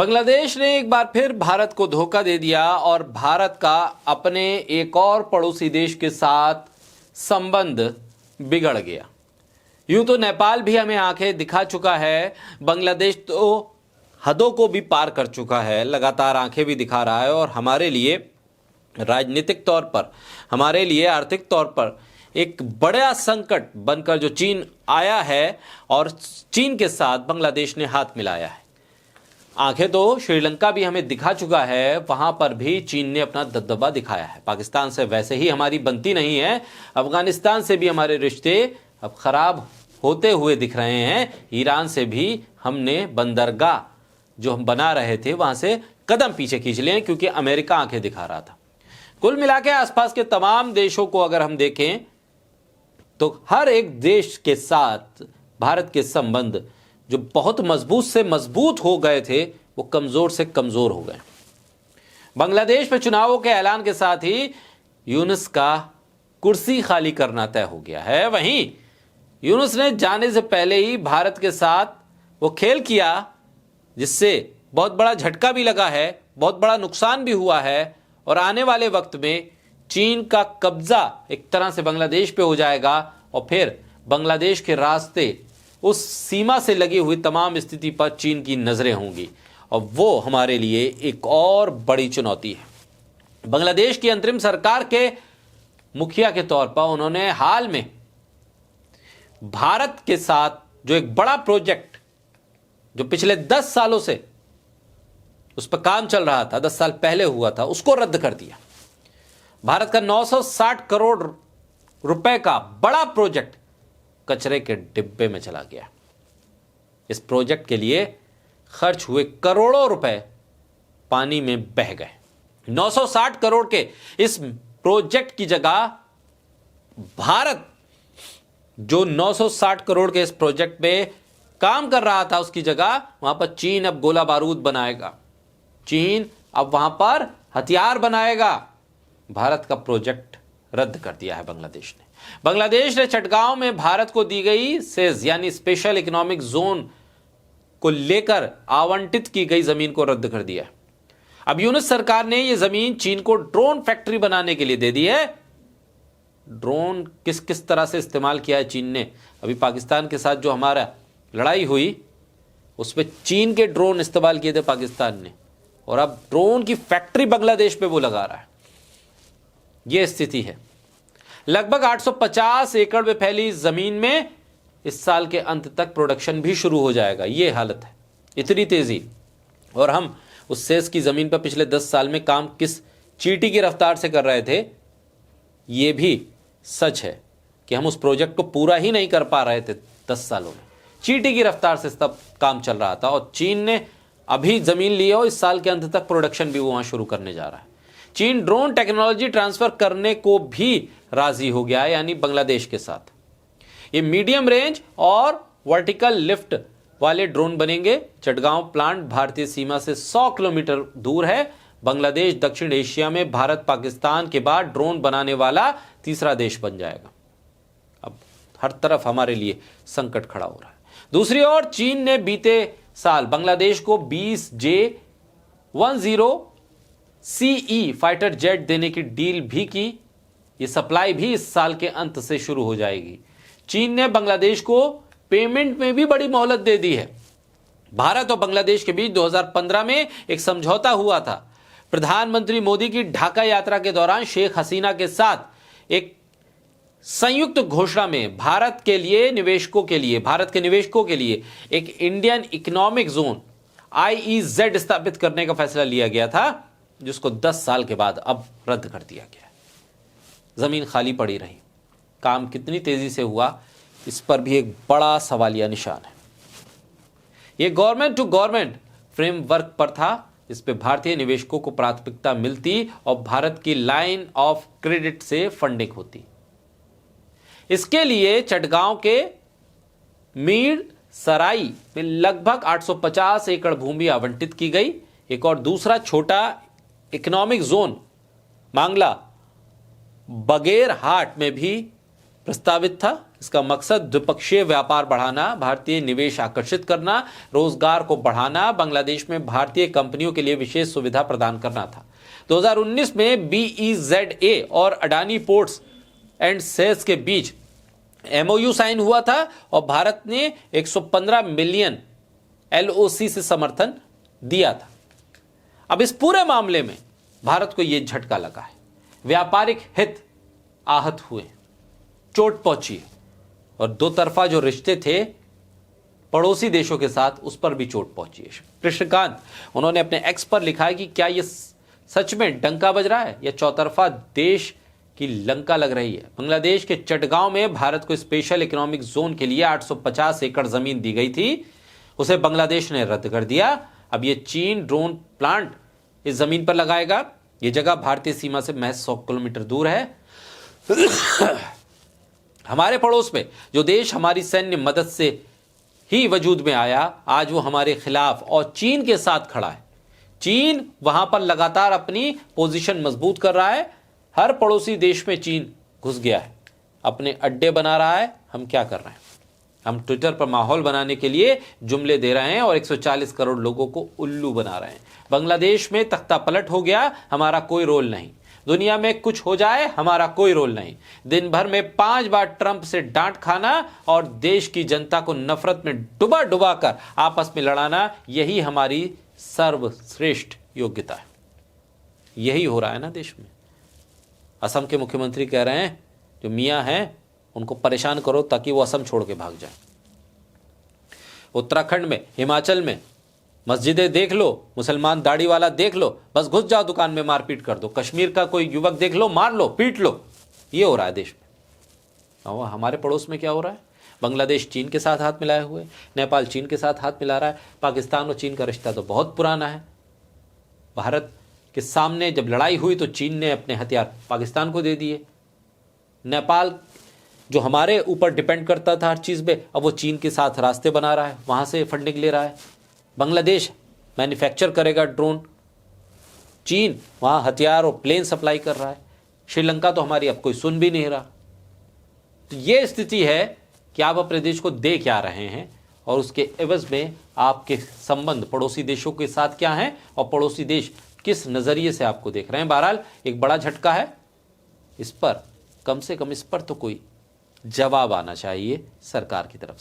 बांग्लादेश ने एक बार फिर भारत को धोखा दे दिया और भारत का अपने एक और पड़ोसी देश के साथ संबंध बिगड़ गया। यूं तो नेपाल भी हमें आंखें दिखा चुका है, बांग्लादेश तो हदों को भी पार कर चुका है, लगातार आंखें भी दिखा रहा है और हमारे लिए राजनीतिक तौर पर, हमारे लिए आर्थिक तौर पर एक बड़ा संकट बनकर जो चीन आया है और चीन के साथ बांग्लादेश ने हाथ मिलाया है। आंखें तो श्रीलंका भी हमें दिखा चुका है, वहां पर भी चीन ने अपना दबदबा दिखाया है। पाकिस्तान से वैसे ही हमारी बनती नहीं है, अफगानिस्तान से भी हमारे रिश्ते अब खराब होते हुए दिख रहे हैं। ईरान से भी हमने बंदरगाह जो हम बना रहे थे वहां से कदम पीछे खींच लिए क्योंकि अमेरिका आंखें दिखा रहा था। कुल मिला के आसपास के तमाम देशों को अगर हम देखें तो हर एक देश के साथ भारत के संबंध जो बहुत मजबूत से मजबूत हो गए थे वो कमजोर से कमजोर हो गए। बांग्लादेश में चुनावों के ऐलान के साथ ही यूनुस का कुर्सी खाली करना तय हो गया है। वहीं यूनुस ने जाने से पहले ही भारत के साथ वो खेल किया जिससे बहुत बड़ा झटका भी लगा है, बहुत बड़ा नुकसान भी हुआ है और आने वाले वक्त में चीन का कब्जा एक तरह से बांग्लादेश पे हो जाएगा और फिर बांग्लादेश के रास्ते उस सीमा से लगी हुई तमाम स्थिति पर चीन की नजरें होंगी और वो हमारे लिए एक और बड़ी चुनौती है। बांग्लादेश की अंतरिम सरकार के मुखिया के तौर पर उन्होंने हाल में भारत के साथ जो एक बड़ा प्रोजेक्ट जो पिछले 10 सालों से उस पर काम चल रहा था, 10 साल पहले हुआ था, उसको रद्द कर दिया। भारत का 960 करोड़ रुपए का बड़ा प्रोजेक्ट कचरे के डिब्बे में चला गया। इस प्रोजेक्ट के लिए खर्च हुए करोड़ों रुपए पानी में बह गए। 960 करोड़ के इस प्रोजेक्ट की जगह भारत जो 960 करोड़ के इस प्रोजेक्ट पे काम कर रहा था उसकी जगह वहां पर चीन अब गोला बारूद बनाएगा, चीन अब वहां पर हथियार बनाएगा। भारत का प्रोजेक्ट रद्द कर दिया है बांग्लादेश ने। बांग्लादेश ने चटगांव में भारत को दी गई सेज यानी स्पेशल इकोनॉमिक जोन को लेकर आवंटित की गई जमीन को रद्द कर दिया है। अब यूनुस सरकार ने यह जमीन चीन को ड्रोन फैक्ट्री बनाने के लिए दे दी है। ड्रोन किस किस तरह से इस्तेमाल किया है चीन ने, अभी पाकिस्तान के साथ जो हमारा लड़ाई हुई उसमें चीन के ड्रोन इस्तेमाल किए थे पाकिस्तान ने और अब ड्रोन की फैक्ट्री बांग्लादेश पे वो लगा रहा है। यह स्थिति है। लगभग 850 एकड़ में फैली जमीन में इस साल के अंत तक प्रोडक्शन भी शुरू हो जाएगा। यह हालत है, इतनी तेजी। और हम उस सेज की जमीन पर पिछले 10 साल में काम किस चींटी की रफ्तार से कर रहे थे, यह भी सच है कि हम उस प्रोजेक्ट को पूरा ही नहीं कर पा रहे थे 10 सालों में। चींटी की रफ्तार से तब काम चल रहा था और चीन ने अभी जमीन ली और इस साल के अंत तक प्रोडक्शन भी वो वहां शुरू करने जा रहा है। चीन ड्रोन टेक्नोलॉजी ट्रांसफर करने को भी राजी हो गया है, यानी बांग्लादेश के साथ। ये मीडियम रेंज और वर्टिकल लिफ्ट वाले ड्रोन बनेंगे। चटगांव प्लांट भारतीय सीमा से 100 किलोमीटर दूर है। बांग्लादेश दक्षिण एशिया में भारत पाकिस्तान के बाद ड्रोन बनाने वाला तीसरा देश बन जाएगा। अब हर तरफ हमारे लिए संकट खड़ा हो रहा है। दूसरी ओर चीन ने बीते साल बांग्लादेश को 20 J-10 CE फाइटर जेट देने की डील भी की। ये सप्लाई भी इस साल के अंत से शुरू हो जाएगी। चीन ने बांग्लादेश को पेमेंट में भी बड़ी मोहलत दे दी है। भारत और बांग्लादेश के बीच 2015 में एक समझौता हुआ था। प्रधानमंत्री मोदी की ढाका यात्रा के दौरान शेख हसीना के साथ एक संयुक्त घोषणा में भारत के निवेशकों के लिए एक इंडियन इकोनॉमिक जोन IEZ स्थापित करने का फैसला लिया गया था, जिसको 10 साल के बाद अब रद्द कर दिया गया। जमीन खाली पड़ी रही। काम कितनी तेजी से हुआ इस पर भी एक बड़ा सवालिया निशान है। यह गवर्नमेंट टू गवर्नमेंट फ्रेमवर्क पर था, इस पे भारतीय निवेशकों को प्राथमिकता मिलती और भारत की लाइन ऑफ क्रेडिट से फंडिंग होती। इसके लिए चटगांव के मीर सराई में लगभग 850 एकड़ भूमि आवंटित की गई। एक और दूसरा छोटा इकोनॉमिक जोन मांगला बगेरहाट में भी प्रस्तावित था। इसका मकसद द्विपक्षीय व्यापार बढ़ाना, भारतीय निवेश आकर्षित करना, रोजगार को बढ़ाना, बांग्लादेश में भारतीय कंपनियों के लिए विशेष सुविधा प्रदान करना था। 2019 में BEZA और अडानी पोर्ट्स एंड सेल्स के बीच MOU साइन हुआ था और भारत ने 115 मिलियन LOC से समर्थन दिया था। अब इस पूरे मामले में भारत को यह झटका लगा है, व्यापारिक हित आहत हुए, चोट पहुंची और दो तरफा जो रिश्ते थे पड़ोसी देशों के साथ उस पर भी चोट पहुंची है। कृष्णकांत, उन्होंने अपने एक्स पर लिखा है कि क्या यह सच में डंका बज रहा है या चौतरफा देश की लंका लग रही है। बांग्लादेश के चटगांव में भारत को स्पेशल इकोनॉमिक जोन के लिए 850 एकड़ जमीन दी गई थी, उसे बांग्लादेश ने रद्द कर दिया। अब यह चीन ड्रोन प्लांट इस जमीन पर लगाएगा। यह जगह भारतीय सीमा से महज 100 किलोमीटर दूर है। हमारे पड़ोस में जो देश हमारी सैन्य मदद से ही वजूद में आया, आज वो हमारे खिलाफ और चीन के साथ खड़ा है। चीन वहां पर लगातार अपनी पोजीशन मजबूत कर रहा है। हर पड़ोसी देश में चीन घुस गया है, अपने अड्डे बना रहा है। हम क्या कर रहे हैं? हम ट्विटर पर माहौल बनाने के लिए जुमले दे रहे हैं और 140 करोड़ लोगों को उल्लू बना रहे हैं। बांग्लादेश में तख्ता पलट हो गया, हमारा कोई रोल नहीं। दुनिया में कुछ हो जाए, हमारा कोई रोल नहीं। दिन भर में 5 बार ट्रंप से डांट खाना और देश की जनता को नफरत में डुबा डुबा कर आपस में लड़ाना, यही हमारी सर्वश्रेष्ठ योग्यता है। यही हो रहा है ना देश में। असम के मुख्यमंत्री कह रहे हैं जो मियां हैं उनको परेशान करो ताकि वो असम छोड़ के भाग जाए। उत्तराखंड में, हिमाचल में मस्जिदें देख लो, मुसलमान दाढ़ी वाला देख लो, बस घुस जाओ दुकान में मारपीट कर दो। कश्मीर का कोई युवक देख लो, मार लो, पीट लो। ये हो रहा है देश में। और हमारे पड़ोस में क्या हो रहा है? बांग्लादेश चीन के साथ हाथ मिलाए हुए, नेपाल चीन के साथ हाथ मिला रहा है। पाकिस्तान और चीन का रिश्ता तो बहुत पुराना है। भारत के सामने जब लड़ाई हुई तो चीन ने अपने हथियार पाकिस्तान को दे दिए। नेपाल जो हमारे ऊपर डिपेंड करता था हर चीज़ में, अब वो चीन के साथ रास्ते बना रहा है, वहाँ से फंडिंग ले रहा है। बांग्लादेश मैन्युफैक्चर करेगा ड्रोन, चीन वहाँ हथियार और प्लेन सप्लाई कर रहा है। श्रीलंका तो हमारी अब कोई सुन भी नहीं रहा। तो ये स्थिति है कि आप अपने देश को दे क्या रहे हैं और उसके एवज में आपके संबंध पड़ोसी देशों के साथ क्या हैं और पड़ोसी देश किस नज़रिए से आपको देख रहे हैं। बहरहाल एक बड़ा झटका है। इस पर कम से कम इस पर तो कोई जवाब आना चाहिए सरकार की तरफ से।